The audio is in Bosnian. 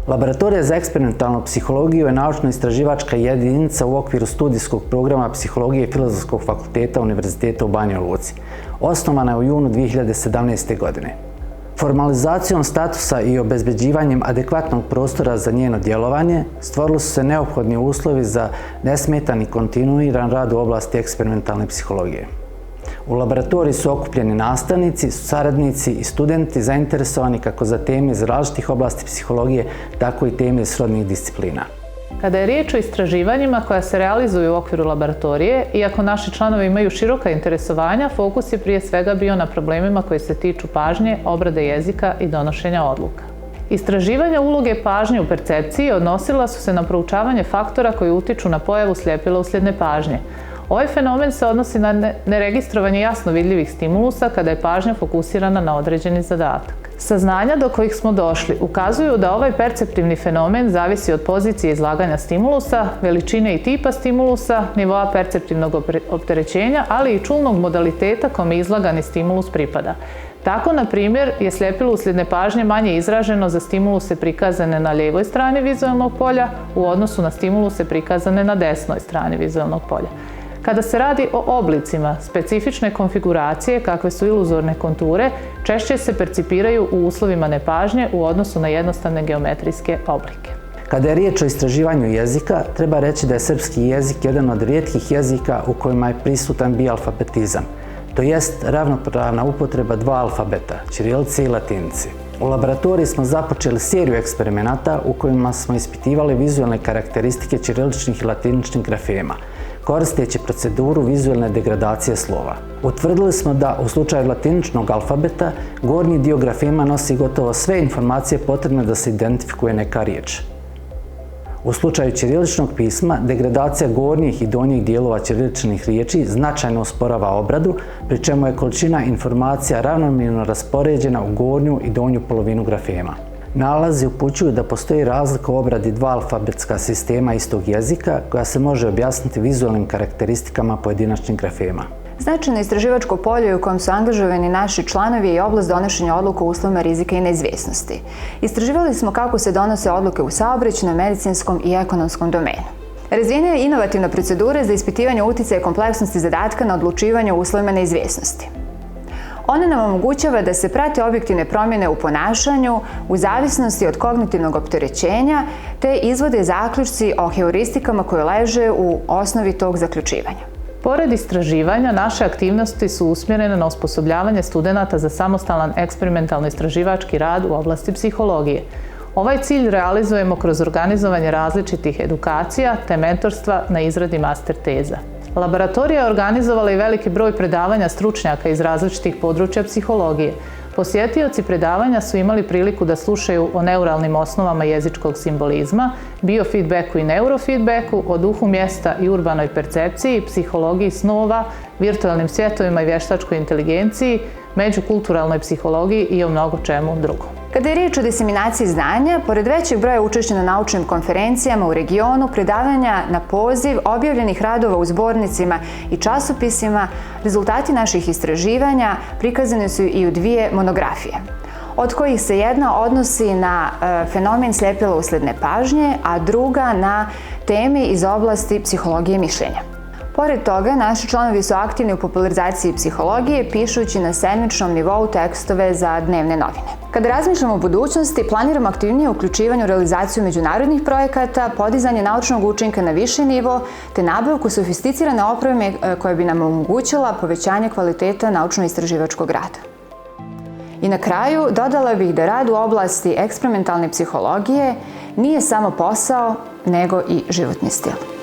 Laboratorija za eksperimentalnu psihologiju je naučno-istraživačka jedinica u okviru studijskog programa psihologije Filozofskog fakulteta Univerziteta u Banja Luci. Osnovana je u junu 2017. godine. Formalizacijom statusa i obezbeđivanjem adekvatnog prostora za njeno djelovanje stvorili su se neophodni uslovi za nesmetan i kontinuiran rad u oblasti eksperimentalne psihologije. U laboratoriji su okupljeni nastavnici, saradnici i studenti zainteresovani kako za teme iz različitih oblasti psihologije, tako i teme iz srodnih disciplina. Kada je riječ o istraživanjima koja se realizuju u okviru laboratorije, iako naši članovi imaju široka interesovanja, fokus je prije svega bio na problemima koji se tiču pažnje, obrade jezika i donošenja odluka. Istraživanja uloge pažnje u percepciji odnosila su se na proučavanje faktora koji utiču na pojavu sljepila uslijed nepažnje. Ovaj fenomen se odnosi na neregistrovanje jasno vidljivih stimulusa kada je pažnja fokusirana na određeni zadatak. Saznanja do kojih smo došli ukazuju da ovaj perceptivni fenomen zavisi od pozicije izlaganja stimulusa, veličine i tipa stimulusa, nivoa perceptivnog opterećenja, ali i čulnog modaliteta kome izlagani stimulus pripada. Tako, na primjer, je sljepilo uslijed nepažnje manje izraženo za stimuluse prikazane na lijevoj strani vizualnog polja u odnosu na stimuluse prikazane na desnoj strani vizualnog polja. Kada se radi o oblicima, specifične konfiguracije, kakve su iluzorne konture, češće se percipiraju u uslovima nepažnje u odnosu na jednostavne geometrijske oblike. Kada je riječ o istraživanju jezika, treba reći da je srpski jezik jedan od rijetkih jezika u kojima je prisutan bialfabetizam, to jest ravnopravna upotreba dva alfabeta, ćirilice i latinice. U laboratoriji smo započeli seriju eksperimenata u kojima smo ispitivali vizualne karakteristike ćiriličnih i latiničnih grafema, koristeći proceduru vizualne degradacije slova. Utvrdili smo da u slučaju latiničnog alfabeta gornji dio grafema nosi gotovo sve informacije potrebne da se identifikuje neka riječ. U slučaju ćiriličnog pisma degradacija gornjih i donjih dijelova ćiriličnih riječi značajno usporava obradu, pri čemu je količina informacija ravnomjerno raspoređena u gornju i donju polovinu grafema. Nalazi upućuju da postoji razlika u obradi dva alfabetska sistema istog jezika koja se može objasniti vizualnim karakteristikama pojedinačnih grafema. Značajno istraživačko polje u kojem su angažovani naši članovi je oblast donošenja odluka u uslovima rizika i neizvjesnosti. Istraživali smo kako se donose odluke u saobraćajnom, medicinskom i ekonomskom domenu. Razvijena je inovativna procedura za ispitivanje uticaja kompleksnosti zadatka na odlučivanje u uslovima neizvjesnosti. Ona nam omogućava da se prate objektivne promjene u ponašanju u zavisnosti od kognitivnog opterećenja te izvode zaključci o heuristikama koje leže u osnovi tog zaključivanja. Pored istraživanja, naše aktivnosti su usmjerene na osposobljavanje studenata za samostalan eksperimentalno-istraživački rad u oblasti psihologije. Ovaj cilj realizujemo kroz organizovanje različitih edukacija te mentorstva na izradi master teza. Laboratorija je organizovala i veliki broj predavanja stručnjaka iz različitih područja psihologije. Posjetioci predavanja su imali priliku da slušaju o neuralnim osnovama jezičkog simbolizma, biofeedbacku i neurofeedbacku, o duhu mjesta i urbanoj percepciji, psihologiji snova, virtualnim svjetovima i vještačkoj inteligenciji, međukulturalnoj psihologiji i o mnogo čemu drugom. Kada je riječ o diseminaciji znanja, pored većeg broja učešća na naučnim konferencijama u regionu, predavanja na poziv, objavljenih radova u zbornicima i časopisima, rezultati naših istraživanja prikazani su i u dvije monografije, od kojih se jedna odnosi na fenomen sljepila uslijed nepažnje, a druga na teme iz oblasti psihologije mišljenja. Pored toga, naši članovi su aktivni u popularizaciji psihologije, pišući na sedmičnom nivou tekstove za dnevne novine. Kada razmišljamo o budućnosti, planiramo aktivnije uključivanje u realizaciju međunarodnih projekata, podizanje naučnog učinka na viši nivo, te nabavku sofisticirane opreme koja bi nam omogućila povećanje kvaliteta naučno-istraživačkog rada. I na kraju, dodala bih da rad u oblasti eksperimentalne psihologije nije samo posao, nego i životni stil.